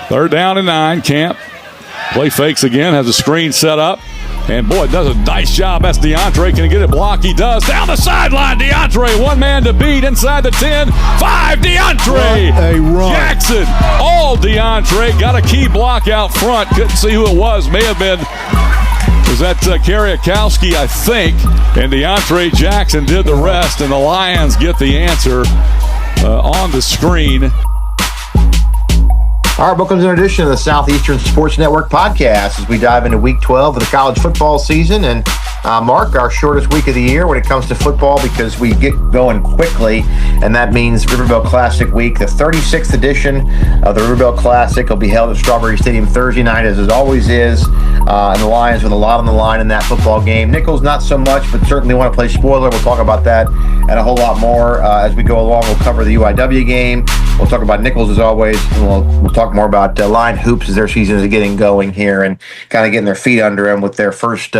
Third down and 9. Camp play fakes again, has a screen set up. And, boy, does a nice job. That's DeAndre. Can he get it blocked? He does. Down the sideline, DeAndre. One man to beat inside the 10. 5, DeAndre. A run. Jackson. All DeAndre. Got a key block out front. Couldn't see who it was. May have been, was that Kariakowski, I think. And DeAndre Jackson did the rest. And the Lions get the answer on the screen. All right, welcome to an edition of the Southeastern Sports Network podcast as we dive into Week 12 of the college football season. And Mark, our shortest week of the year when it comes to football because we get going quickly, and that means River Bell Classic Week. The 36th edition of the River Bell Classic will be held at Strawberry Stadium Thursday night, as it always is, and the Lions with a lot on the line in that football game. Nichols, not so much, but certainly want to play spoiler. We'll talk about that and a whole lot more as we go along. We'll cover the UIW game. We'll talk about Nichols as always, and we'll talk more about Lion Hoops as their season is getting going here and kind of getting their feet under them with their first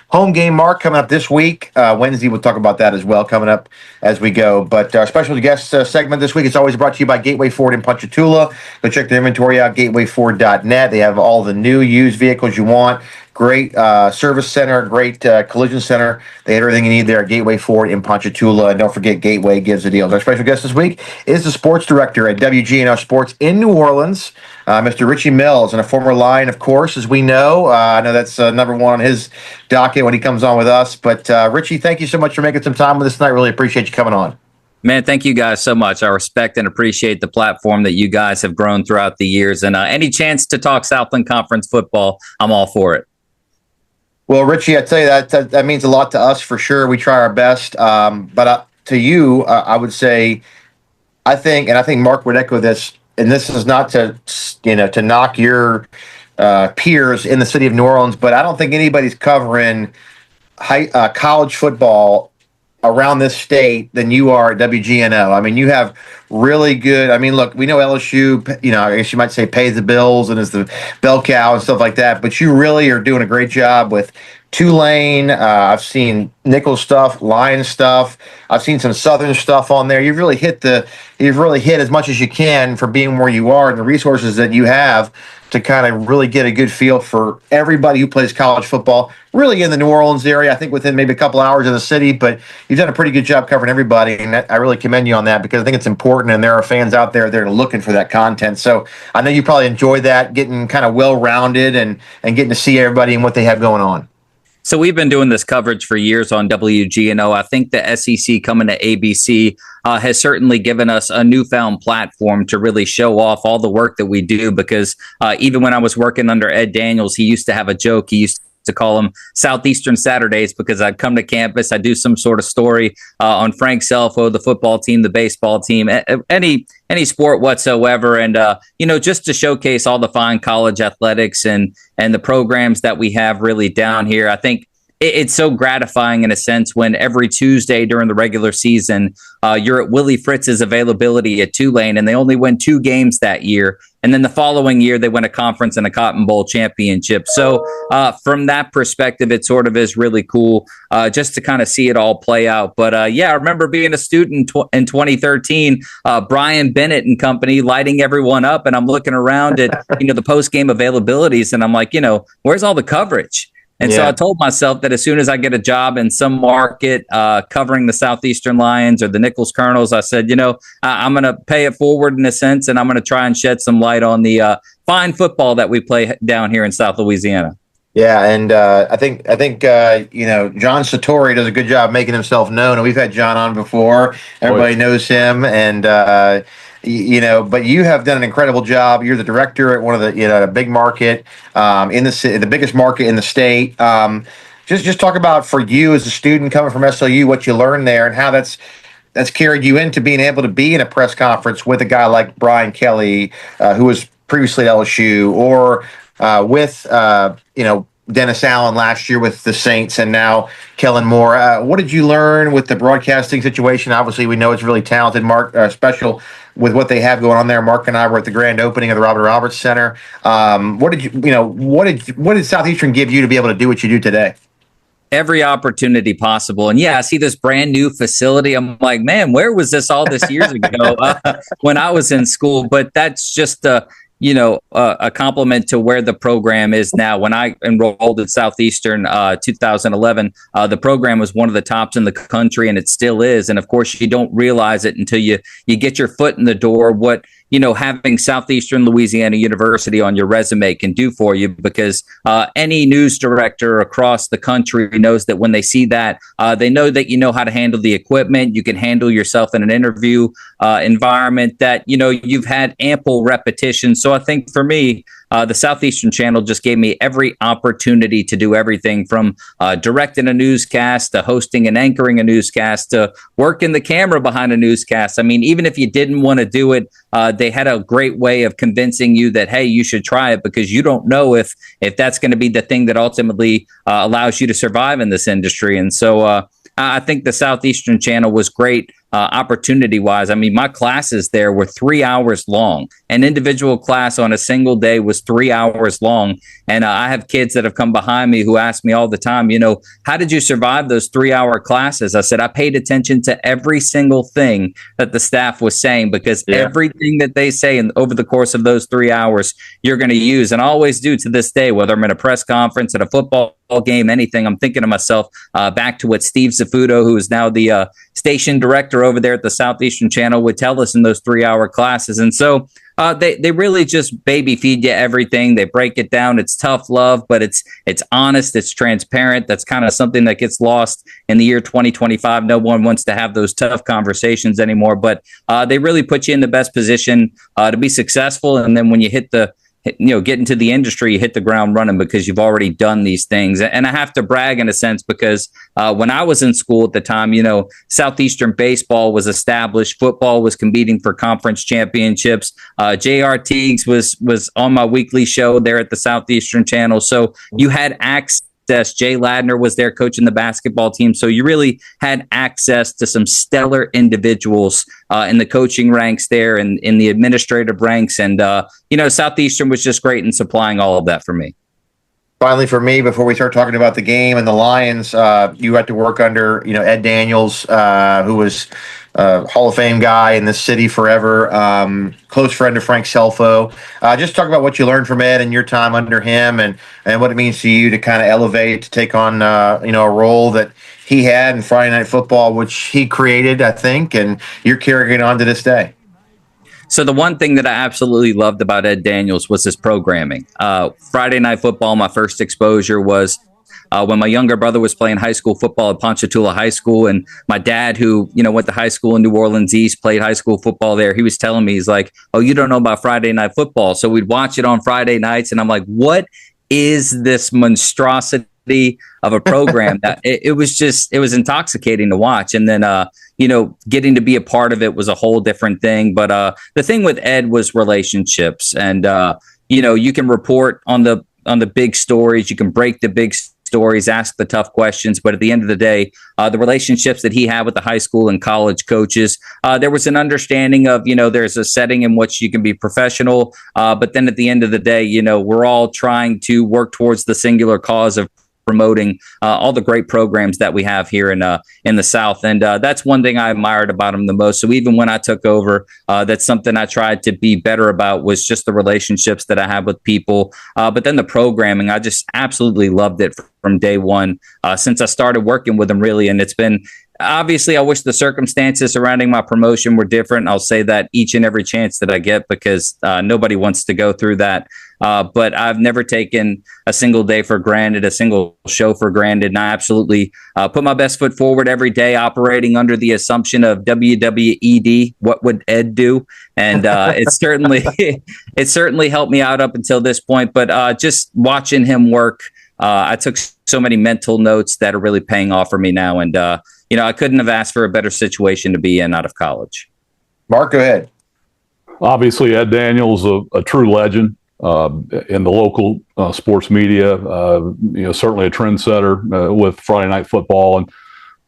home game, Mark, coming up this week. Wednesday, we'll talk about that as well coming up as we go. But our special guest segment this week is always brought to you by Gateway Ford in Ponchatoula. Go check their inventory out, gatewayford.net. They have all the new used vehicles you want. Great service center, great collision center. They have everything you need there at Gateway Ford in Ponchatoula. And don't forget, Gateway gives the deals. Our special guest this week is the sports director at WGNO Sports in New Orleans, Mr. Richie Mills, and a former Lion, of course, as we know. I know that's number one on his docket when he comes on with us. But Richie, thank you so much for making some time with us tonight. Really appreciate you coming on. Man, thank you guys so much. I respect and appreciate the platform that you guys have grown throughout the years. And any chance to talk Southland Conference football, I'm all for it. Well, Richie, I tell you that means a lot to us for sure. We try our best, but to you, I would say, I think Mark would echo this. And this is not to knock your peers in the city of New Orleans, but I don't think anybody's covering college football around this state than you are at WGNO. I mean, you have really good. I mean, look, we know LSU, I guess you might say pays the bills and is the bell cow and stuff like that, but you really are doing a great job with Tulane. I've seen Nichols stuff, Lion stuff. I've seen some Southern stuff on there. You've really hit as much as you can for being where you are and the resources that you have to kind of really get a good feel for everybody who plays college football, really in the New Orleans area. I think within maybe a couple hours of the city, but you've done a pretty good job covering everybody, and I really commend you on that because I think it's important, and there are fans out there that are looking for that content. So I know you probably enjoy that, getting kind of well-rounded and getting to see everybody and what they have going on. So we've been doing this coverage for years on WGNO. I think the SEC coming to ABC has certainly given us a newfound platform to really show off all the work that we do because even when I was working under Ed Daniels, he used to have a joke. He used to call them Southeastern Saturdays because I'd come to campus, I'd do some sort of story on Frank Selfo, the football team, the baseball team, any sport whatsoever. And, just to showcase all the fine college athletics and the programs that we have really down here. I think it's so gratifying in a sense when every Tuesday during the regular season, you're at Willie Fritz's availability at Tulane, and they only win 2 games that year. And then the following year, they win a conference and a Cotton Bowl championship. So from that perspective, it sort of is really cool just to kind of see it all play out. But I remember being a student in 2013, Brian Bennett and company lighting everyone up. And I'm looking around at, the post-game availabilities, and I'm like, where's all the coverage? And so I told myself that as soon as I get a job in some market covering the Southeastern Lions or the Nichols Colonels, I said, I'm going to pay it forward in a sense, and I'm going to try and shed some light on the fine football that we play down here in South Louisiana. Yeah, and I think John Satori does a good job making himself known, and we've had John on before. Everybody knows him, and but you have done an incredible job. You're the director at one of the a big market in the biggest market in the state. Just talk about for you as a student coming from SLU, what you learned there, and how that's carried you into being able to be in a press conference with a guy like Brian Kelly, who was previously at LSU, or with Dennis Allen last year with the Saints, and now Kellen Moore. What did you learn with the broadcasting situation? Obviously, we know it's really talented. Mark, special with what they have going on there. Mark and I were at the grand opening of the Robert Roberts Center. What did Southeastern give you to be able to do what you do today? Every opportunity possible. And I see this brand new facility. I'm like, man, where was this all this years ago when I was in school? But that's just a compliment to where the program is now. When I enrolled at Southeastern 2011, the program was one of the tops in the country, and it still is. And of course, you don't realize it until you get your foot in the door. What having Southeastern Louisiana University on your resume can do for you, because any news director across the country knows that when they see that, they know that you know how to handle the equipment. You can handle yourself in an interview environment, that you've had ample repetition. So I think for me, the Southeastern channel just gave me every opportunity to do everything from directing a newscast to hosting and anchoring a newscast to working the camera behind a newscast. I mean, even if you didn't want to do it, they had a great way of convincing you that, hey, you should try it, because you don't know if that's going to be the thing that ultimately allows you to survive in this industry. And so I think the Southeastern channel was great opportunity-wise. I mean, my classes there were 3 hours long. An individual class on a single day was 3 hours long. And I have kids that have come behind me who ask me all the time, how did you survive those 3-hour classes? I said, I paid attention to every single thing that the staff was saying, because everything that they say over the course of those 3 hours, you're going to use. And I always do to this day, whether I'm in a press conference, at a football game, anything, I'm thinking to myself back to what Steve Zafuto, who is now the station director over there at the Southeastern channel, would tell us in those 3-hour classes. And so they really just baby feed you everything. They break it down. It's tough love, but it's honest. It's transparent. That's kind of something that gets lost in the year 2025. No one wants to have those tough conversations anymore, but they really put you in the best position to be successful. And then when you get into the industry, you hit the ground running, because you've already done these things. And I have to brag in a sense, because when I was in school at the time, Southeastern baseball was established. Football was competing for conference championships. J.R. Teagues was on my weekly show there at the Southeastern channel. So you had access. Jay Ladner was there coaching the basketball team. So you really had access to some stellar individuals in the coaching ranks there and in the administrative ranks. And, Southeastern was just great in supplying all of that for me. Finally, for me, before we start talking about the game and the Lions, you had to work under, Ed Daniels, who was a Hall of Fame guy in this city forever, close friend of Frank Selfo. Just talk about what you learned from Ed and your time under him, and what it means to you to kind of elevate, to take on, a role that he had in Friday Night Football, which he created, I think, and you're carrying it on to this day. So the one thing that I absolutely loved about Ed Daniels was his programming. Friday Night Football, my first exposure was when my younger brother was playing high school football at Ponchatoula High School, and my dad, who went to high school in New Orleans East, played high school football there. He was telling me, he's like, "Oh, you don't know about Friday Night Football?" So we'd watch it on Friday nights, and I'm like, "What is this monstrosity of a program?" That it was intoxicating to watch. And then getting to be a part of it was a whole different thing. But the thing with Ed was relationships, and you can report on the big stories, you can break the big stories, ask the tough questions, but at the end of the day, the relationships that he had with the high school and college coaches, there was an understanding of, there's a setting in which you can be professional, but then at the end of the day, we're all trying to work towards the singular cause of promoting all the great programs that we have here in the South. And that's one thing I admired about him the most. So even when I took over, that's something I tried to be better about, was just the relationships that I have with people. But then the programming, I just absolutely loved it from day one, since I started working with him, really. And it's been, obviously, I wish the circumstances surrounding my promotion were different. I'll say that each and every chance that I get, because nobody wants to go through that. But I've never taken a single day for granted, a single show for granted. And I absolutely put my best foot forward every day, operating under the assumption of WWED, what would Ed do? And it certainly helped me out up until this point. But just watching him work, I took so many mental notes that are really paying off for me now. And, I couldn't have asked for a better situation to be in out of college. Mark, go ahead. Obviously, Ed Daniels, a true legend in the local sports media, certainly a trendsetter with Friday Night Football, and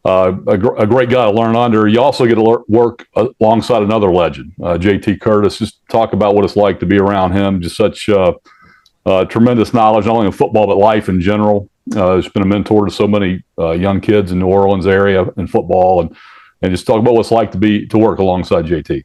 a great guy to learn under. You also get to work alongside another legend, JT Curtis. Just talk about what it's like to be around him. Just such tremendous knowledge, not only in football, but life in general. He's been a mentor to so many young kids in New Orleans area in football, and just talk about what it's like to work alongside JT.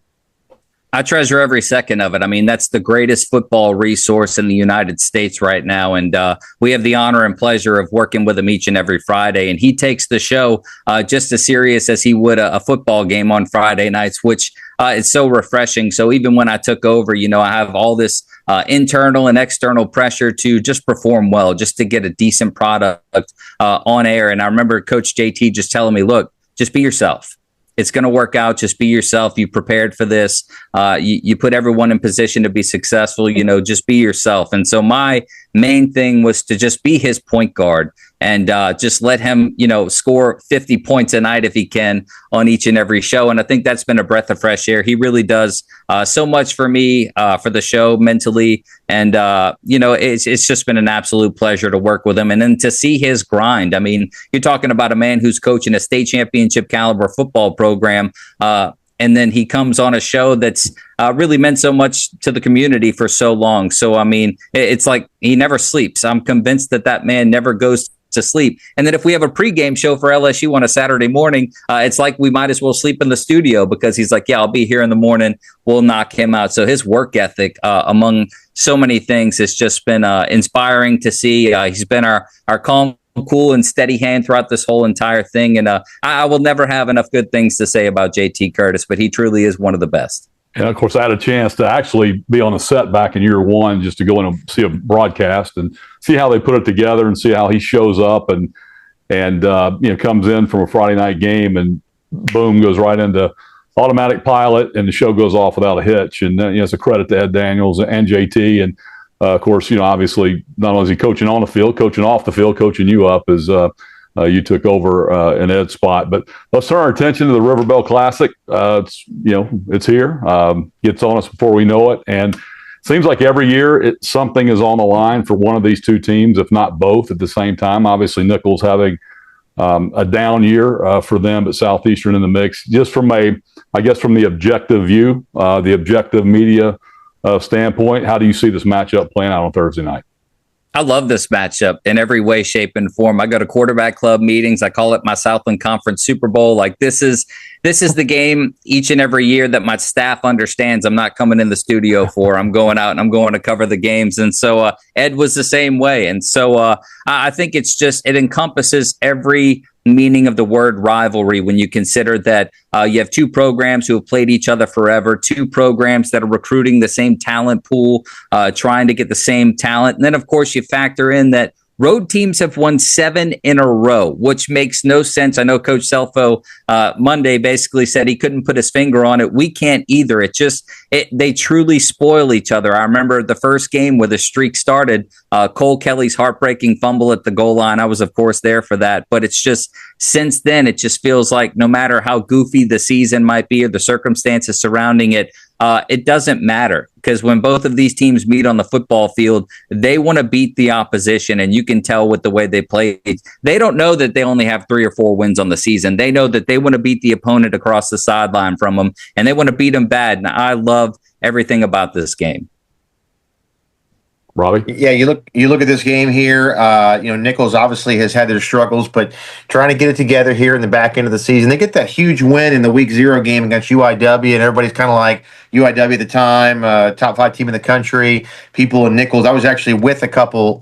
I treasure every second of it. I mean, that's the greatest football resource in the United States right now. And we have the honor and pleasure of working with him each and every Friday. And he takes the show just as serious as he would a football game on Friday nights, which is so refreshing. So even when I took over, I have all this internal and external pressure to just perform well, just to get a decent product on air. And I remember Coach JT just telling me, look, just be yourself. It's going to work out. Just be yourself. You prepared for this. You put everyone in position to be successful. Just be yourself. And so my main thing was to just be his point guard and just let him, score 50 points a night if he can on each and every show. And I think that's been a breath of fresh air. He really does so much for me, for the show mentally. And, it's just been an absolute pleasure to work with him. And then to see his grind. I mean, you're talking about a man who's coaching a state championship caliber football program. And then he comes on a show that's really meant so much to the community for so long. So, I mean, it's like he never sleeps. I'm convinced that man never goes to sleep. And then if we have a pregame show for LSU on a Saturday morning, it's like we might as well sleep in the studio because he's like, yeah, I'll be here in the morning. We'll knock him out. So his work ethic among so many things has just been inspiring to see. He's been our calm, cool and steady hand throughout this whole entire thing. And I will never have enough good things to say about JT Curtis, but he truly is one of the best. And of course, I had a chance to actually be on a set back in year one, just to go in and see a broadcast and see how they put it together and see how he shows up and comes in from a Friday night game and boom, goes right into automatic pilot and the show goes off without a hitch. And it's a credit to Ed Daniels and JT. And of course, obviously not only is he coaching on the field, coaching off the field, coaching you up as you took over in Ed's spot. But let's turn our attention to the River Bell Classic. It's here. Gets on us before we know it. And it seems like every year something is on the line for one of these two teams, if not both at the same time. Obviously, Nichols having a down year for them, but Southeastern in the mix. Just from the objective view, the objective media standpoint, how do you see this matchup playing out on Thursday night? I love this matchup in every way, shape, and form. I go to quarterback club meetings. I call it my Southland Conference Super Bowl. Like this is the game each and every year that my staff understands I'm not coming in the studio for. I'm going out and I'm going to cover the games. And so Ed was the same way. And so I think it encompasses every meaning of the word rivalry when you consider that you have two programs who have played each other forever, two programs that are recruiting the same talent pool, trying to get the same talent. And then, of course, you factor in that road teams have won 7 in a row, which makes no sense. I know Coach Selfo Monday basically said he couldn't put his finger on it. We can't either. They truly spoil each other. I remember the first game where the streak started, Cole Kelly's heartbreaking fumble at the goal line. I was, of course, there for that. But it's just since then, it just feels like no matter how goofy the season might be or the circumstances surrounding it, it doesn't matter because when both of these teams meet on the football field, they want to beat the opposition. And you can tell with the way they play. They don't know that they only have 3 or 4 wins on the season. They know that they want to beat the opponent across the sideline from them, and they want to beat them bad. And I love everything about this game. Robbie? Yeah, you look at this game here. Nichols obviously has had their struggles, but trying to get it together here in the back end of the season. They get that huge win in the Week 0 game against UIW, and everybody's kind of like UIW at the time, top 5 team in the country. People in Nichols. I was actually with a couple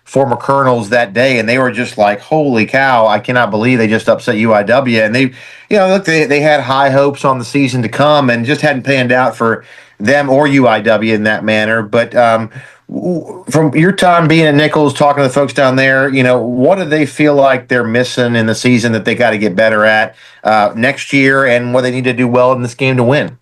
former Colonels that day, and they were just like, "Holy cow! I cannot believe they just upset UIW." And they had high hopes on the season to come, and just hadn't panned out for them or UIW in that manner. But from your time being at Nichols, talking to the folks down there, what do they feel like they're missing in the season that they got to get better at next year, and what they need to do well in this game to win?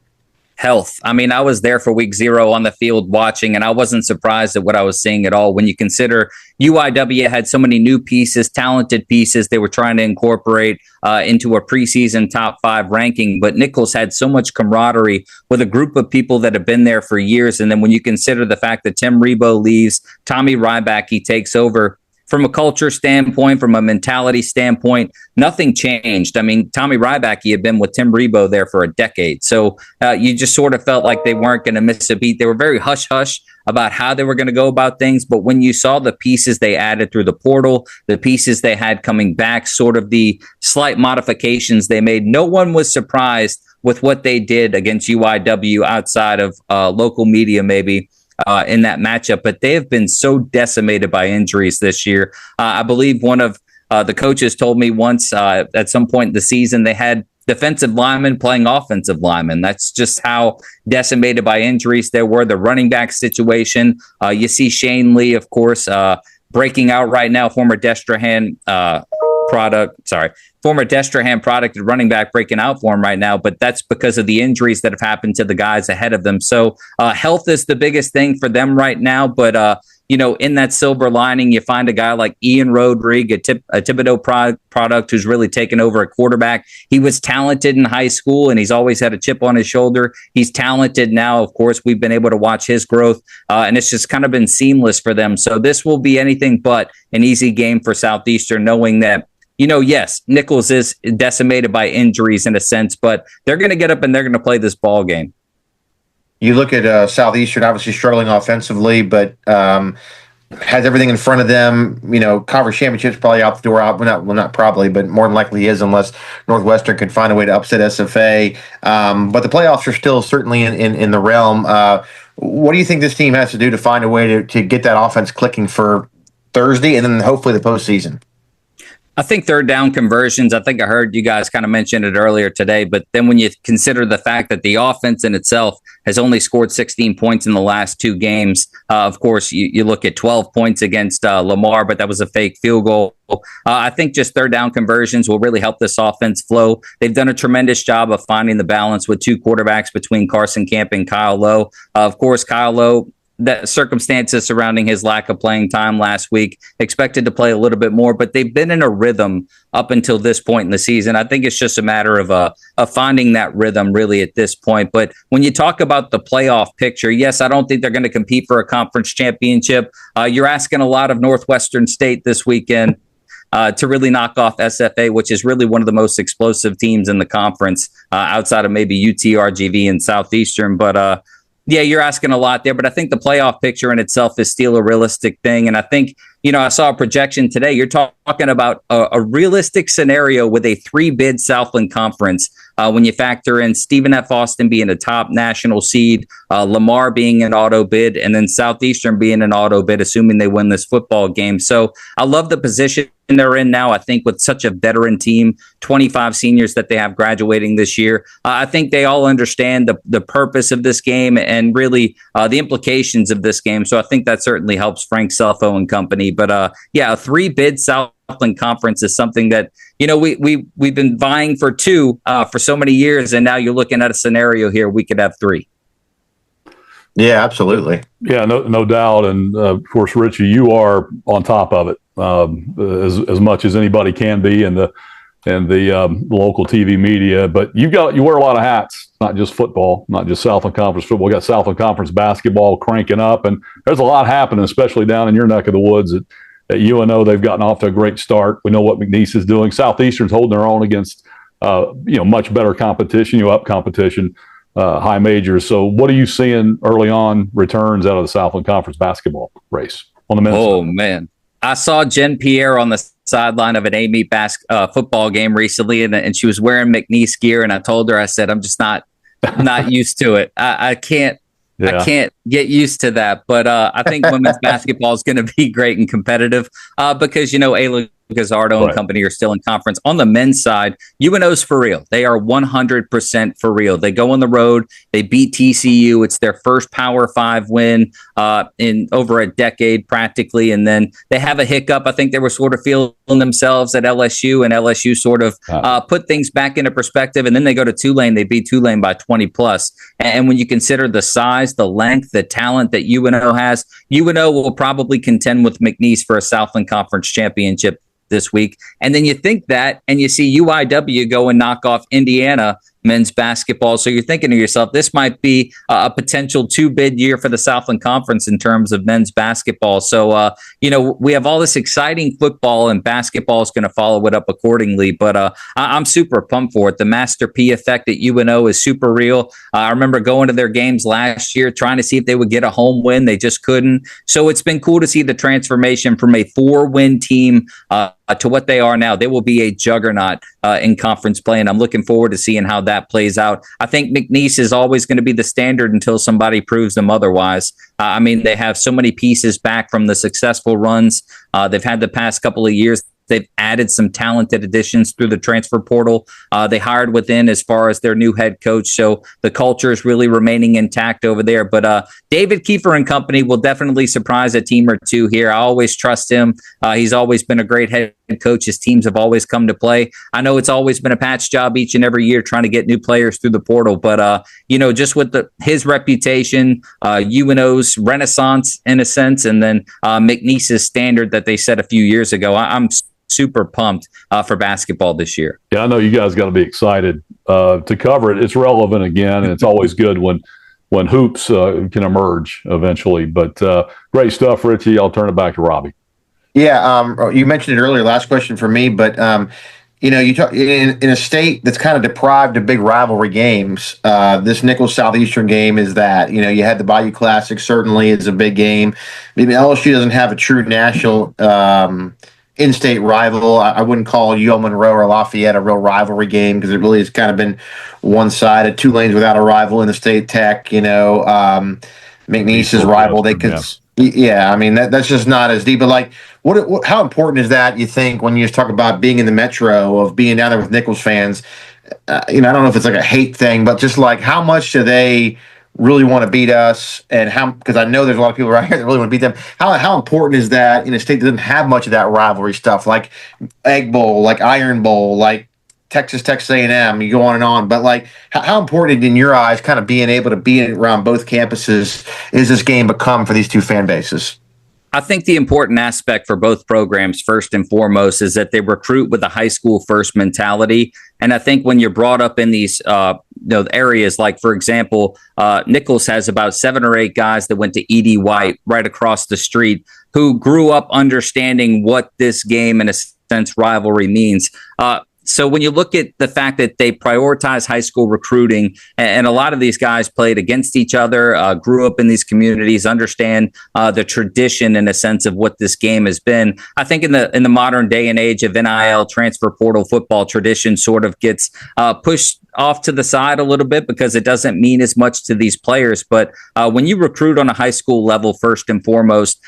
Health. I mean, I was there for Week 0 on the field watching, and I wasn't surprised at what I was seeing at all. When you consider UIW had so many new pieces, talented pieces they were trying to incorporate into a preseason top 5 ranking, but Nichols had so much camaraderie with a group of people that have been there for years. And then when you consider the fact that Tim Rebo leaves, Tommy Rybacke takes over, from a culture standpoint, from a mentality standpoint, nothing changed. I mean, Tommy Rybacke had been with Tim Rebo there for a decade. So you just sort of felt like they weren't going to miss a beat. They were very hush-hush about how they were going to go about things. But when you saw the pieces they added through the portal, the pieces they had coming back, sort of the slight modifications they made, no one was surprised with what they did against UIW outside of local media, maybe. In that matchup, but they have been so decimated by injuries this year. I believe one of the coaches told me once at some point in the season they had defensive linemen playing offensive linemen. That's just how decimated by injuries they were. The running back situation. You see Shane Lee, of course, breaking out right now, former Destrehan product and running back breaking out for him right now, but that's because of the injuries that have happened to the guys ahead of them. So health is the biggest thing for them right now. But, in that silver lining, you find a guy like Ian Rodrigue, a Thibodeau product who's really taken over at quarterback. He was talented in high school, and he's always had a chip on his shoulder. He's talented now. Of course, we've been able to watch his growth, and it's just kind of been seamless for them. So this will be anything but an easy game for Southeastern, knowing that yes, Nichols is decimated by injuries in a sense, but they're going to get up and they're going to play this ball game. You look at Southeastern, obviously struggling offensively, but has everything in front of them. Conference championship's probably out the door. Not probably, but more than likely is, unless Northwestern can find a way to upset SFA. But the playoffs are still certainly in the realm. What do you think this team has to do to find a way to get that offense clicking for Thursday and then hopefully the postseason? I think third down conversions, I think I heard you guys kind of mention it earlier today, but then when you consider the fact that the offense in itself has only scored 16 points in the last two games, of course, you look at 12 points against Lamar, but that was a fake field goal. I think just third down conversions will really help this offense flow. They've done a tremendous job of finding the balance with two quarterbacks between Carson Camp and Kyle Lowe. Of course, Kyle Lowe, the circumstances surrounding his lack of playing time last week, expected to play a little bit more, but they've been in a rhythm up until this point in the season. I think it's just a matter of finding that rhythm really at this point. But when you talk about the playoff picture, yes, I don't think they're going to compete for a conference championship. You're asking a lot of Northwestern State this weekend to really knock off SFA, which is really one of the most explosive teams in the conference outside of maybe UTRGV and Southeastern. But yeah, you're asking a lot there, but I think the playoff picture in itself is still a realistic thing. And I think, I saw a projection today. You're talking about a realistic scenario with a 3-bid Southland Conference when you factor in Stephen F. Austin being a top national seed, Lamar being an auto bid, and then Southeastern being an auto bid, assuming they win this football game. So I love the position they're in now. I think with such a veteran team, 25 seniors that they have graduating this year, I think they all understand the purpose of this game and really the implications of this game. So I think that certainly helps Frank Selfo and company. But yeah, a 3-bid Southland Conference is something that we've been vying for 2 for so many years, and now you're looking at a scenario here we could have 3. Yeah, absolutely. Yeah, no doubt. And of course, Richie, you are on top of it as much as anybody can be in the local TV media. But you wear a lot of hats, not just football, not just Southland Conference football. We got Southland Conference basketball cranking up, and there's a lot happening, especially down in your neck of the woods at UNO. They've gotten off to a great start. We know what McNeese is doing. Southeastern's holding their own against much better competition, up competition. High majors. So what are you seeing early on returns out of the Southland Conference basketball race on the men's side? Oh, man. I saw Jen Pierre on the sideline of an A-meet football game recently, and she was wearing McNeese gear, and I told her, I said, I'm just not used to it. I can't get used to that. But I think women's basketball is going to be great and competitive because, Ayla Gazzardo and company are still in conference. On the men's side, UNO's for real. They are 100% for real. They go on the road. They beat TCU. It's their first Power 5 win in over a decade practically. And then they have a hiccup. I think they were sort of feeling themselves at LSU, and LSU sort of put things back into perspective. And then they go to Tulane. They beat Tulane by 20 plus. And when you consider the size, the length, the talent that UNO has, UNO will probably contend with McNeese for a Southland Conference championship this week. And then you think that, and you see UIW go and knock off Indiana men's basketball. So you're thinking to yourself, this might be a potential 2-bid year for the Southland Conference in terms of men's basketball. So, we have all this exciting football, and basketball is going to follow it up accordingly. But I'm super pumped for it. The Master P effect at UNO is super real. I remember going to their games last year, trying to see if they would get a home win. They just couldn't. So it's been cool to see the transformation from a 4-win team to what they are now. They will be a juggernaut in conference play, and I'm looking forward to seeing how that plays out. I think McNeese is always going to be the standard until somebody proves them otherwise. I mean, they have so many pieces back from the successful runs they've had the past couple of years. They've added some talented additions through the transfer portal. They hired within as far as their new head coach. So the culture is really remaining intact over there. But David Kiefer and company will definitely surprise a team or two here. I always trust him. He's always been a great head coach. His teams have always come to play. I know it's always been a patch job each and every year trying to get new players through the portal. But, just with his reputation, UNO's renaissance in a sense, and then McNeese's standard that they set a few years ago, I'm super pumped for basketball this year. Yeah, I know you guys got to be excited to cover it. It's relevant again, and it's always good when hoops can emerge eventually. But great stuff, Richie. I'll turn it back to Robbie. Yeah, you mentioned it earlier. Last question for me, but you talk in a state that's kind of deprived of big rivalry games. This Nichols Southeastern game is that. You had the Bayou Classic. Certainly is a big game. Maybe LSU doesn't have a true national in-state rival. I wouldn't call UL Monroe or Lafayette a real rivalry game because it really has kind of been one-sided. Tulane's without a rival in the state Tech. McNeese's rival. They could. Yeah, I mean that's just not as deep. But like, how important is that? You think when you just talk about being in the metro, of being down there with Nichols fans? I don't know if it's like a hate thing, but just like how much do they really want to beat us, and how? Because I know there's a lot of people right here that really want to beat them. How important is that in a state that doesn't have much of that rivalry stuff, like Egg Bowl, like Iron Bowl, like Texas A&M, you go on and on. But like, how important in your eyes, kind of being able to be around both campuses, is this game become for these two fan bases? I think the important aspect for both programs, first and foremost, is that they recruit with a high school first mentality. And I think when you're brought up in these areas, like, for example, Nichols has about 7 or 8 guys that went to E.D. White right across the street who grew up understanding what this game, in a sense, rivalry means. So when you look at the fact that they prioritize high school recruiting, and a lot of these guys played against each other, grew up in these communities, understand the tradition in a sense of what this game has been. I think in the modern day and age of NIL, transfer portal football, tradition sort of gets pushed off to the side a little bit because it doesn't mean as much to these players. But when you recruit on a high school level, first and foremost,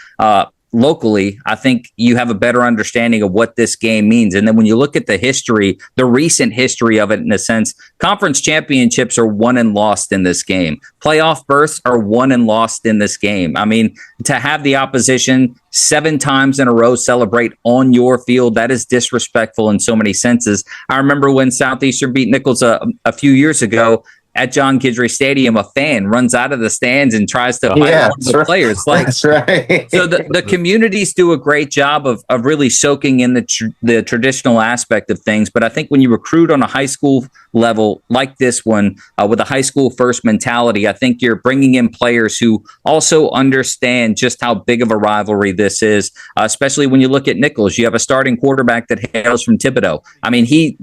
locally, I think you have a better understanding of what this game means. And then when you look at the history, the recent history of it, in a sense, conference championships are won and lost in this game. Playoff berths are won and lost in this game. I mean, to have the opposition 7 times in a row celebrate on your field, that is disrespectful in so many senses. I remember when Southeastern beat Nichols a few years ago, at John Guidry Stadium, a fan runs out of the stands and tries to fight one of the players. Like, that's right. So the communities do a great job of really soaking in the traditional aspect of things. But I think when you recruit on a high school level like this one, with a high school first mentality, I think you're bringing in players who also understand just how big of a rivalry this is, especially when you look at Nichols. You have a starting quarterback that hails from Thibodaux. I mean, he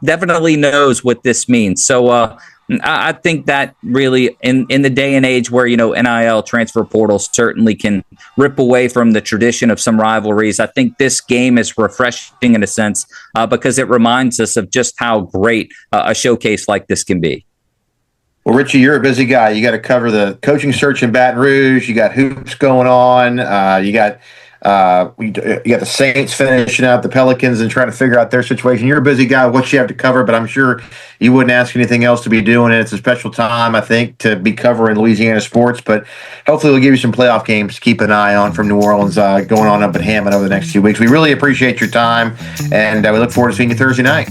definitely knows what this means. So, I think that really in the day and age where, NIL transfer portals certainly can rip away from the tradition of some rivalries, I think this game is refreshing in a sense because it reminds us of just how great a showcase like this can be. Well, Richie, you're a busy guy. You got to cover the coaching search in Baton Rouge. You got hoops going on. You got the Saints finishing out the Pelicans and trying to figure out their situation. You're a busy guy. What you have to cover, but I'm sure you wouldn't ask anything else to be doing it. It's a special time, I think, to be covering Louisiana sports. But hopefully, we'll give you some playoff games to keep an eye on from New Orleans going on up at Hammond over the next few weeks. We really appreciate your time, and we look forward to seeing you Thursday night.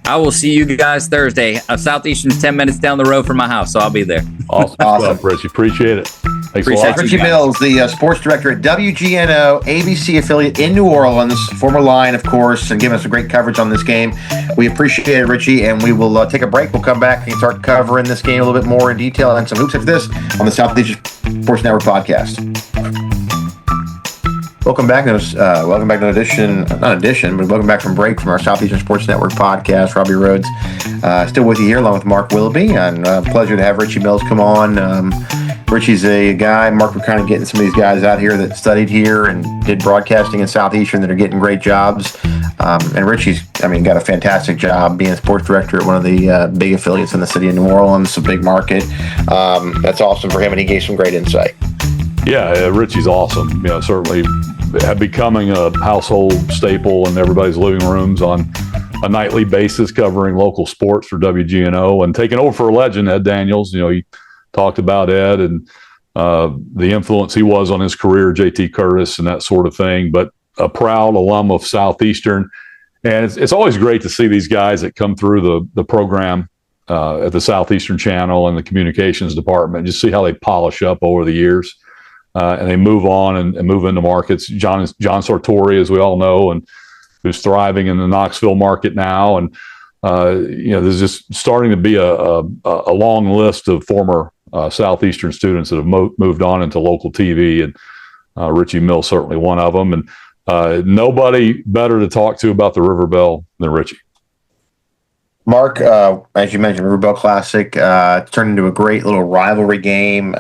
I will see you guys Thursday. Southeastern's 10 minutes down the road from my house, so I'll be there. Awesome. Richie. Appreciate it. Thanks a lot. Richie Mills, the sports director at WGNO, ABC affiliate in New Orleans, former Lion, of course, and giving us a great coverage on this game. We appreciate it, Richie, and we will take a break. We'll come back and start covering this game a little bit more in detail and some hoops after this on the Southeastern Sports Network podcast. Welcome back to welcome back from break from our Southeastern Sports Network podcast. Robbie Rhodes still with you here along with Mark Willoughby, and pleasure to have Richie Mills come on. Richie's a guy. Mark, we're kind of getting some of these guys out here that studied here and did broadcasting in Southeastern that are getting great jobs. And Richie's, got a fantastic job being sports director at one of the big affiliates in the city of New Orleans, a big market. That's awesome for him, and he gave some great insight. Yeah, Richie's awesome. Certainly becoming a household staple in everybody's living rooms on a nightly basis, covering local sports for WGNO and taking over for a legend, Ed Daniels. He talked about Ed and the influence he was on his career, JT Curtis and that sort of thing, but a proud alum of Southeastern. And it's always great to see these guys that come through the program at the Southeastern Channel and the communications department, just see how they polish up over the years. And they move on and move into markets. John Sartori, as we all know, and who's thriving in the Knoxville market now. And, there's just starting to be a long list of former Southeastern students that have moved on into local TV. And Richie Mills certainly one of them. And nobody better to talk to about the River Bell than Richie. Mark, as you mentioned, River Bell Classic turned into a great little rivalry game.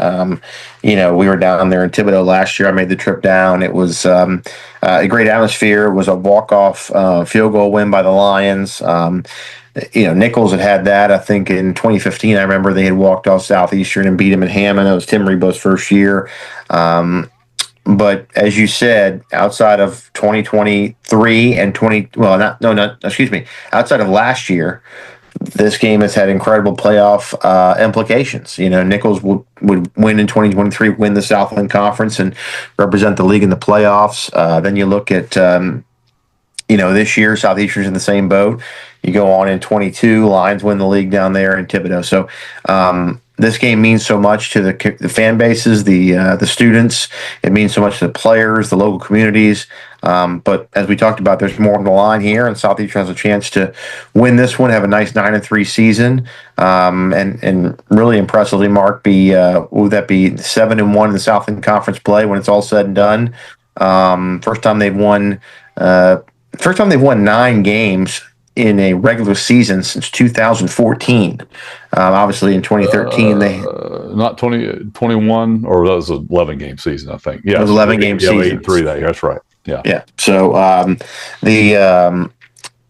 We were down there in Thibodaux last year. I made the trip down. It was a great atmosphere. It was a walk-off field goal win by the Lions. Nichols had that, I think, in 2015. I remember they had walked off Southeastern and beat him in Hammond. It was Tim Rebo's first year. But as you said, outside of 2023 and outside of last year, this game has had incredible playoff implications. Nichols would win in 2023, win the Southland Conference and represent the league in the playoffs. Then you look at, this year, Southeastern's in the same boat. You go on in 22, Lions win the league down there in Thibodaux. So, this game means so much to the fan bases, the students. It means so much to the players, the local communities. But as we talked about, there's more on the line here, and Southeastern has a chance to win this one, have a nice 9-3 season, and really impressively, Mark, would that be 7-1 in the Southland Conference play when it's all said and done? First time they've won 9 games in a regular season since 2014. Obviously in 2013 they not 2021, or that was an 11-game season, I think. Yeah, it was 11-game season. 8-3 that year. That's right. Yeah. Yeah. So and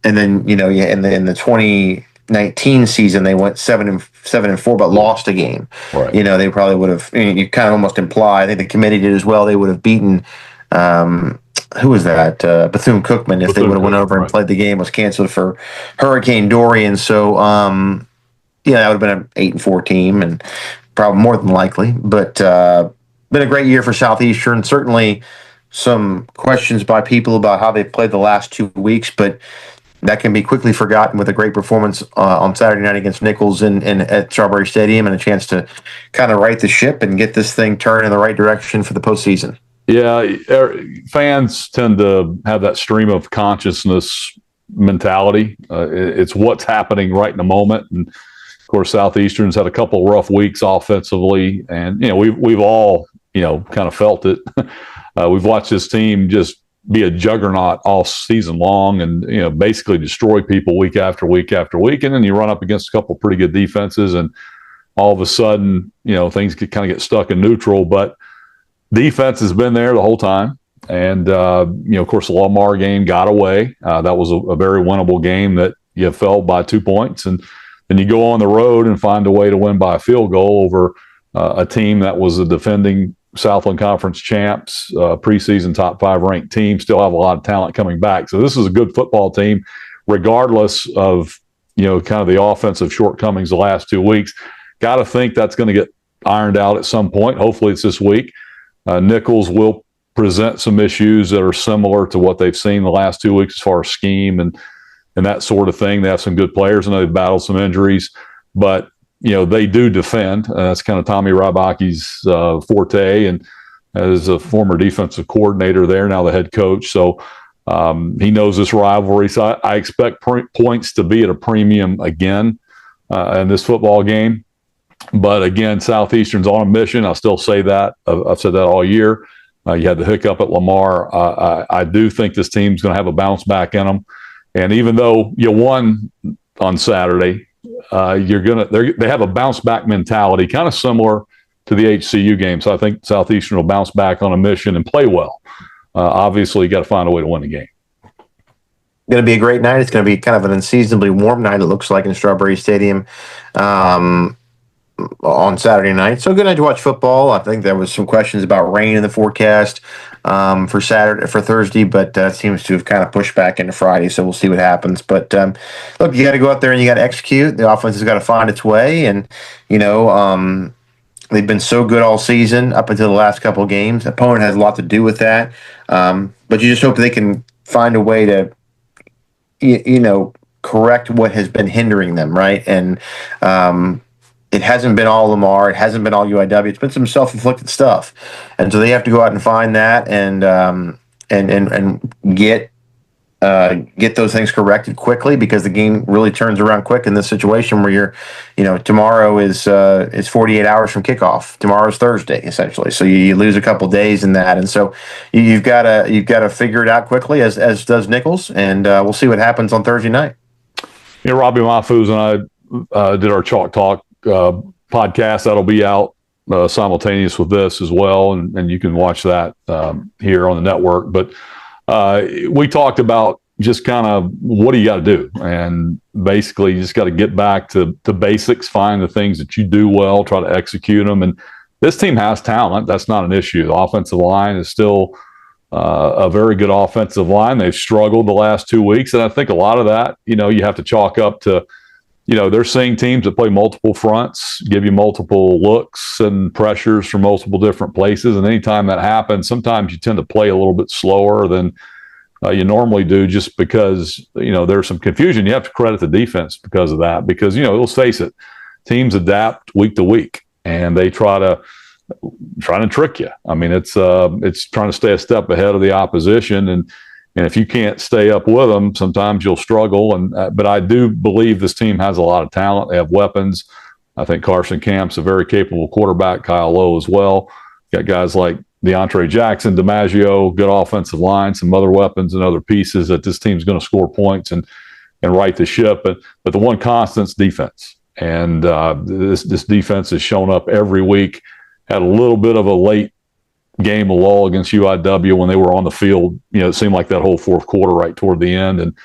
then in the 2019 season they went 7-4, but lost a game. Right. They probably would have. You kind of almost imply. I think the committee did as well. They would have beaten. Who was that? Bethune-Cookman, if they would have went over and played the game, was canceled for Hurricane Dorian. So, that would have been an 8-4 team, and probably more than likely. But been a great year for Southeastern. Certainly some questions by people about how they've played the last 2 weeks, but that can be quickly forgotten with a great performance on Saturday night against Nichols at Strawberry Stadium, and a chance to kind of right the ship and get this thing turned in the right direction for the postseason. Yeah, fans tend to have that stream of consciousness mentality. It's what's happening right in the moment. And of course, Southeastern's had a couple of rough weeks offensively, and we've all kind of felt it. We've watched this team just be a juggernaut all season long, and basically destroy people week after week after week. And then you run up against a couple of pretty good defenses, and all of a sudden, things could kind of get stuck in neutral. But defense has been there the whole time. And, of course, the Lamar game got away. That was a very winnable game that you fell by 2 points. And then you go on the road and find a way to win by a field goal over a team that was a defending Southland Conference champs, preseason top 5 ranked team, still have a lot of talent coming back. So this is a good football team, regardless of, kind of the offensive shortcomings the last 2 weeks. Got to think that's going to get ironed out at some point. Hopefully it's this week. Nichols will present some issues that are similar to what they've seen the last 2 weeks as far as scheme and that sort of thing. They have some good players, and they've battled some injuries, but they do defend. That's kind of Tommy Rybaki's forte, and as a former defensive coordinator there, now the head coach. So he knows this rivalry. So I expect points to be at a premium again in this football game. But again, Southeastern's on a mission. I'll still say that. I've said that all year. You had the hiccup at Lamar. I do think this team's going to have a bounce back in them. And even though you won on Saturday, they have a bounce back mentality, kind of similar to the HCU game. So I think Southeastern will bounce back on a mission and play well. Obviously, you got to find a way to win the game. Going to be a great night. It's going to be kind of an unseasonably warm night, it looks like, in Strawberry Stadium on Saturday night. So good night to watch football. I think there was some questions about rain in the forecast for Thursday, but seems to have kind of pushed back into Friday. So we'll see what happens. But look, you got to go out there and you got to execute. The offense has got to find its way, and they've been so good all season up until the last couple of games. The opponent has a lot to do with that, but you just hope they can find a way to correct what has been hindering them, right? And it hasn't been all Lamar. It hasn't been all UIW. It's been some self-inflicted stuff, and so they have to go out and find that and get those things corrected quickly, because the game really turns around quick in this situation where tomorrow is 48 hours from kickoff. Tomorrow's Thursday, essentially. So you lose a couple days in that, and so you've got to figure it out quickly, as does Nichols, and we'll see what happens on Thursday night. Robbie Mahfouz and I did our Chalk Talk podcast. That'll be out simultaneous with this as well, and you can watch that here on the network. But we talked about just kind of what do you got to do, and basically you just got to get back to basics, find the things that you do well, try to execute them. And this team has talent. That's not an issue. The offensive line is still a very good offensive line. They've struggled the last 2 weeks, and I think a lot of that, you have to chalk up to, they're seeing teams that play multiple fronts, give you multiple looks and pressures from multiple different places. And anytime that happens, sometimes you tend to play a little bit slower than you normally do, just because, there's some confusion. You have to credit the defense because of that, because, let's face it, teams adapt week to week and they trying to trick you. I mean, it's trying to stay a step ahead of the opposition, and if you can't stay up with them, sometimes you'll struggle. But I do believe this team has a lot of talent. They have weapons. I think Carson Camp's a very capable quarterback. Kyle Lowe as well. Got guys like DeAndre Jackson, DiMaggio, good offensive line, some other weapons and other pieces that this team's going to score points and right the ship. But the one constant's defense. And this defense has shown up every week. Had a little bit of a late game lull against UIW when they were on the field. It seemed like that whole fourth quarter right toward the end, and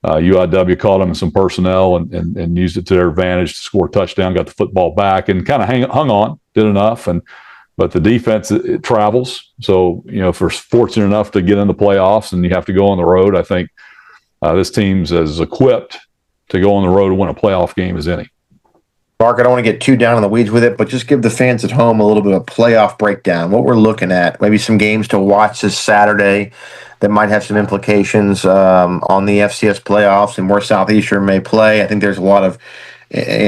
UIW caught them in some personnel and used it to their advantage to score a touchdown, got the football back, and kind of hung on, did enough. But the defense, it travels. So, if we're fortunate enough to get in the playoffs and you have to go on the road, I think this team's as equipped to go on the road and win a playoff game as any. Mark, I don't want to get too down in the weeds with it, but just give the fans at home a little bit of a playoff breakdown, what we're looking at, maybe some games to watch this Saturday that might have some implications on the FCS playoffs and where Southeastern may play. I think there's a lot of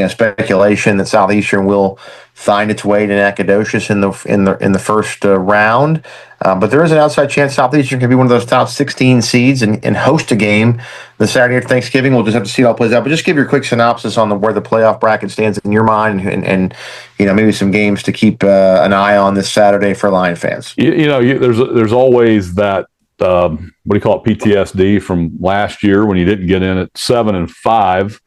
speculation that Southeastern will find its way to Nacogdoches in the first round, but there is an outside chance Southeastern can be one of those top 16 seeds and host a game the Saturday after Thanksgiving. We'll just have to see how it plays out. But just give your quick synopsis on where the playoff bracket stands in your mind, and maybe some games to keep an eye on this Saturday for Lion fans. There's always that what do you call it, PTSD from last year when you didn't get in at 7-5.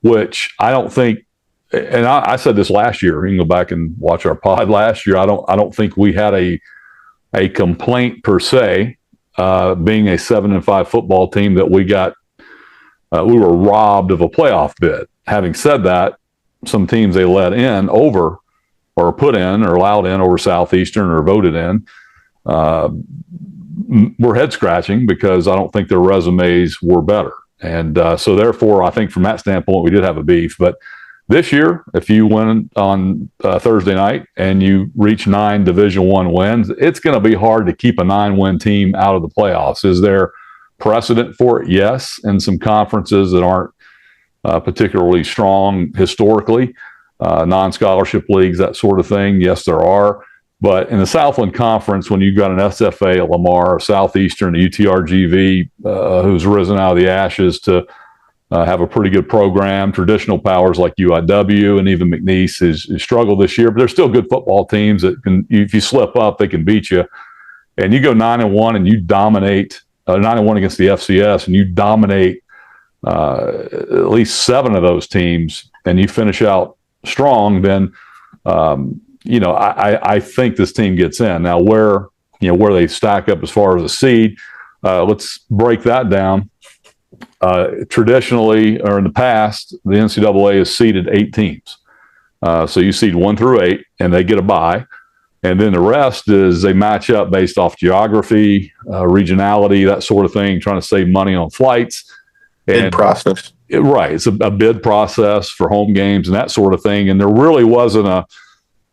Which I don't think, and I said this last year. You can go back and watch our pod last year. I don't think we had a complaint per se, being a 7-5 football team, that we were robbed of a playoff bid. Having said that, some teams they let in over, or put in, or allowed in over Southeastern, or voted in, were head scratching because I don't think their resumes were better. And so therefore, I think from that standpoint, we did have a beef. But this year, if you win on Thursday night and you reach 9 Division I wins, it's going to be hard to keep a 9-win team out of the playoffs. Is there precedent for it? Yes. In some conferences that aren't particularly strong historically, non-scholarship leagues, that sort of thing. Yes, there are. But in the Southland Conference, when you've got an SFA, a Lamar, a Southeastern, a UTRGV, who's risen out of the ashes to have a pretty good program, traditional powers like UIW and even McNeese has struggled this year, but they're still good football teams that can, if you slip up, they can beat you. And you go 9-1 and you dominate, 9-1 against the FCS, and you dominate at least 7 of those teams, and you finish out strong, then I think this team gets in. Now, where they stack up as far as a seed, let's break that down. Traditionally, or in the past, the NCAA has seeded 8 teams. So you seed 1 through 8, and they get a bye. And then the rest is they match up based off geography, regionality, that sort of thing, trying to save money on flights. Bid process. Right. It's a bid process for home games and that sort of thing. And there really wasn't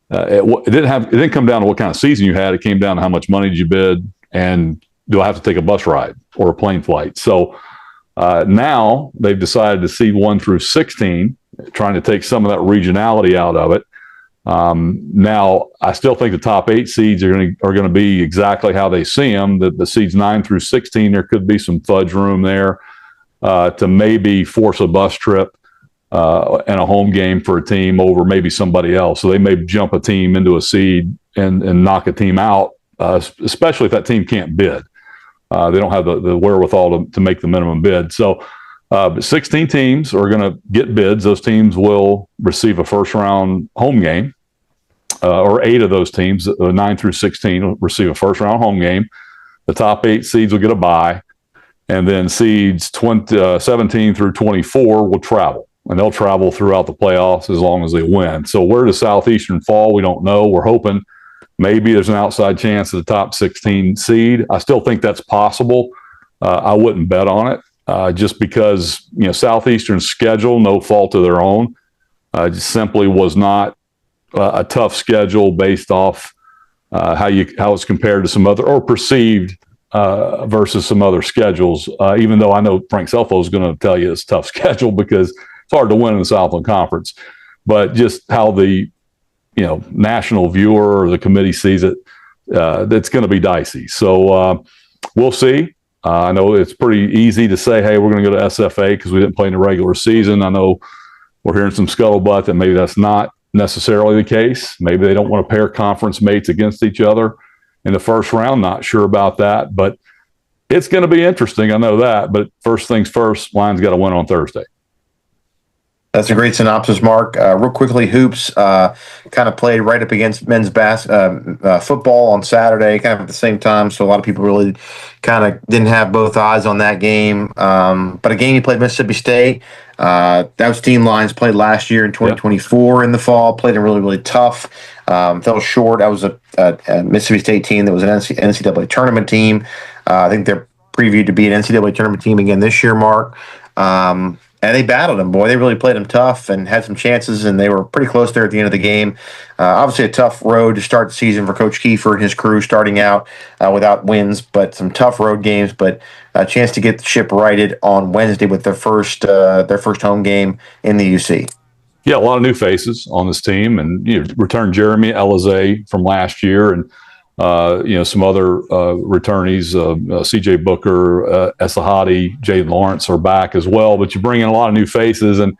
it didn't come down to what kind of season you had. It came down to how much money did you bid and do I have to take a bus ride or a plane flight? So now they've decided to seed 1 through 16, trying to take some of that regionality out of it. Now, I still think the top 8 seeds are going to be exactly how they see them. The seeds 9 through 16, there could be some fudge room there to maybe force a bus trip and a home game for a team over maybe somebody else. So they may jump a team into a seed and knock a team out, especially if that team can't bid. They don't have the wherewithal to make the minimum bid. So 16 teams are going to get bids. Those teams will receive a first-round home game, or 8 of those teams, 9 through 16, will receive a first-round home game. The top 8 seeds will get a bye, and then seeds 17 through 24 will travel, and they'll travel throughout the playoffs as long as they win. So where does Southeastern fall? We don't know. We're hoping maybe there's an outside chance of the top 16 seed. I still think that's possible. I wouldn't bet on it. Just because Southeastern's schedule, no fault of their own, just simply was not a tough schedule based off how it's compared to some other or perceived versus some other schedules. Even though I know Frank Selfo is going to tell you it's a tough schedule because it's hard to win in the Southland Conference, but just how the national viewer or the committee sees it, it's going to be dicey. So we'll see. I know it's pretty easy to say, hey, we're going to go to SFA because we didn't play in the regular season. I know we're hearing some scuttlebutt that maybe that's not necessarily the case. Maybe they don't want to pair conference mates against each other in the first round. Not sure about that, but it's going to be interesting. I know that. But first things first, Lions got to win on Thursday. That's a great synopsis, Mark. Real quickly, hoops kind of played right up against men's football on Saturday, kind of at the same time. So a lot of people really kind of didn't have both eyes on that game. But a game you played Mississippi State. Those team Lions played last year in 2024 in the fall. Played them really, really tough. Fell short. That was a Mississippi State team that was an NCAA tournament team. I think they're previewed to be an NCAA tournament team again this year, Mark. And they battled them, boy. They really played them tough and had some chances, and they were pretty close there at the end of the game. Obviously, a tough road to start the season for Coach Kiefer and his crew, starting out without wins, but some tough road games. But a chance to get the ship righted on Wednesday with their first home game in the UC. Yeah, a lot of new faces on this team, and returned Jeremy Elize from last year, and some other returnees, C.J. Booker, Esahadi, Jade Lawrence are back as well. But you bring in a lot of new faces, and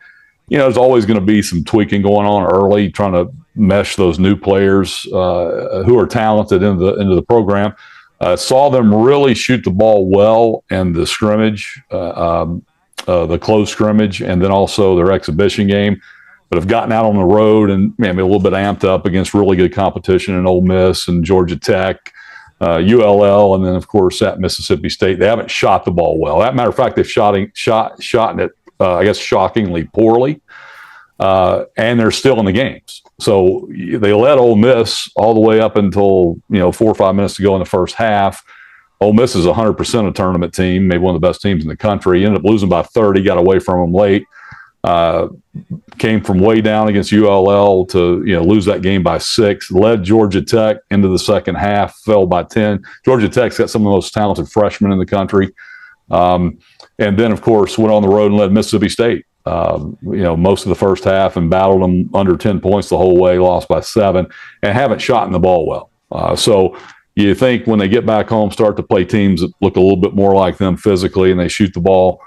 there's always going to be some tweaking going on early, trying to mesh those new players who are talented into the program. Saw them really shoot the ball well in the scrimmage, the close scrimmage, and then also their exhibition game. But have gotten out on the road and maybe a little bit amped up against really good competition in Ole Miss and Georgia Tech, ULL, and then, of course, at Mississippi State. They haven't shot the ball well. As a matter of fact, they've shot it, I guess, shockingly poorly, and they're still in the games. So they led Ole Miss all the way up until 4 or 5 minutes to go in the first half. Ole Miss is 100% a tournament team, maybe one of the best teams in the country. Ended up losing by 30, got away from them late. Came from way down against ULL to lose that game by 6. Led Georgia Tech into the second half, fell by 10. Georgia Tech's got some of the most talented freshmen in the country, and then of course went on the road and led Mississippi State. Most of the first half and battled them under 10 points the whole way. Lost by 7 and haven't shot in the ball well. So you think when they get back home, start to play teams that look a little bit more like them physically, and they shoot the ball.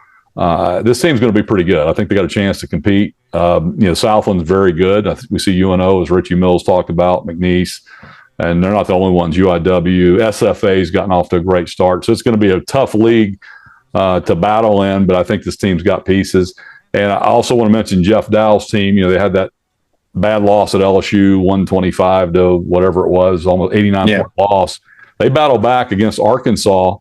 This team's going to be pretty good. I think they got a chance to compete. Southland's very good. I think we see UNO, as Richie Mills talked about, McNeese, and they're not the only ones. UIW, SFA's gotten off to a great start. So it's going to be a tough league to battle in, but I think this team's got pieces. And I also want to mention Jeff Dowell's team. They had that bad loss at LSU, 125 to whatever it was, almost 89-point loss. They battled back against Arkansas,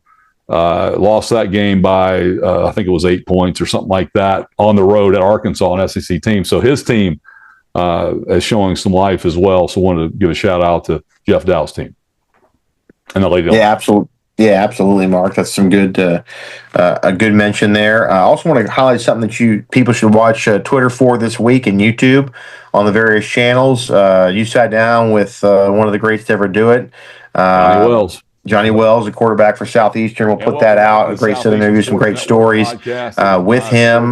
lost that game by, I think it was 8 points or something like that on the road at Arkansas, an SEC team. So his team is showing some life as well. So wanted to give a shout out to Jeff Dow's team and the Lady. Yeah, absolutely. Yeah, absolutely, Mark. That's some good, a good mention there. I also want to highlight something that people should watch Twitter for this week and YouTube on the various channels. You sat down with one of the greats to ever do it, Johnny Wells, a quarterback for Southeastern. We'll put that out. A great set of interviews, some great stories with him.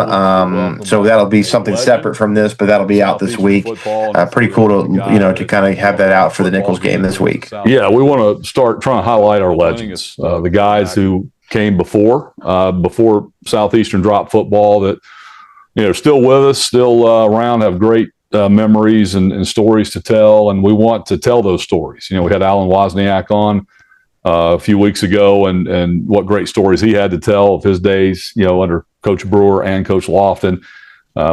So that'll be something separate from this, but that'll be out this week. Pretty cool to kind of have that out for the Nichols game this week. Yeah, we want to start trying to highlight our legends, the guys who came before Southeastern dropped football that are still with us, still around, have great memories and stories to tell, and we want to tell those stories. We had Alan Wozniak on a few weeks ago, and what great stories he had to tell of his days, under Coach Brewer and Coach Lofton.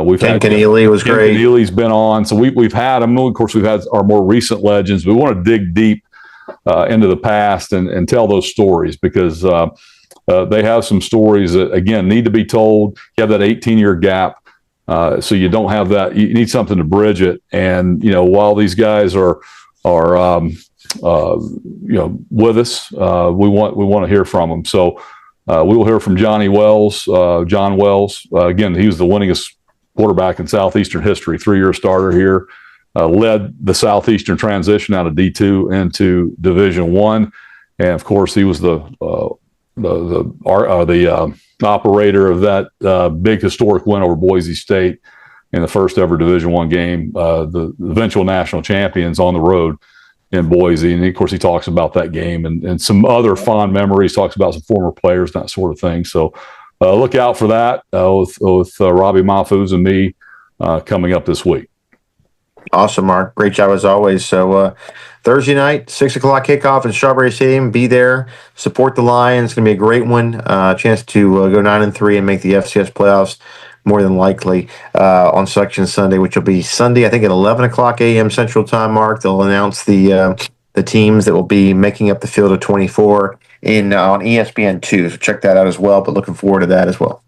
We've Ken had Keneally was Ken great. Keneally's been on, so we've had them. Of course, we've had our more recent legends. We want to dig deep into the past and tell those stories because they have some stories that again need to be told. You have that 18-year gap, so you don't have that. You need something to bridge it. And while these guys are with us, we want to hear from them. So we will hear from John Wells. Again, he was the winningest quarterback in Southeastern history, 3-year starter here, led the Southeastern transition out of D2 into Division I, and of course he was the operator of that big historic win over Boise State in the first ever Division I game, the eventual national champions on the road in Boise. And of course he talks about that game and some other fond memories, talks about some former players, that sort of thing. So look out for that with Robbie Mahfouz and me coming up this week. Awesome, Mark. Great job as always. So Thursday night, 6 o'clock kickoff in Strawberry Stadium. Be there. Support the Lions. It's going to be a great one. Chance to go 9-3 and make the FCS playoffs more than likely on Selection Sunday, which will be Sunday, I think at 11 o'clock a.m. Central Time, Mark. They'll announce the teams that will be making up the field of 24 on ESPN2. So check that out as well, but looking forward to that as well.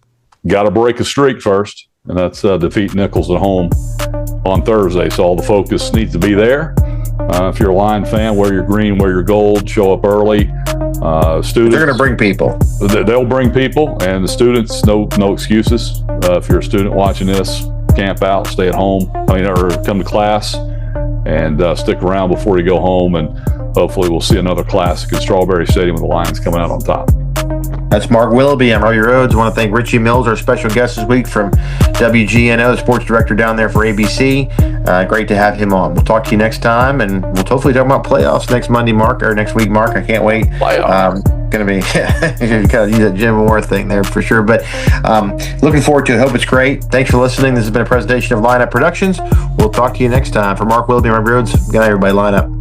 Got to break a streak first, and that's defeat Nichols at home on Thursday. So all the focus needs to be there. If you're a Lion fan, wear your green, wear your gold, show up early. Students, they're going to bring people. They'll bring people, and the students, no excuses. If you're a student watching this, camp out, stay at home, or come to class, and stick around before you go home. And hopefully we'll see another classic at Strawberry Stadium with the Lions coming out on top. That's Mark Willoughby. I'm Robbie Rhodes. I want to thank Richie Mills, our special guest this week from WGNO, the sports director down there for ABC. Great to have him on. We'll talk to you next time, and we'll hopefully talk about playoffs next Monday, Mark, or next week, Mark. I can't wait. Going to be kind of use that Jim Moore thing there for sure. But looking forward to it. Hope it's great. Thanks for listening. This has been a presentation of Lineup Productions. We'll talk to you next time. For Mark Willoughby and Robbie Rhodes, good night, everybody. Line up.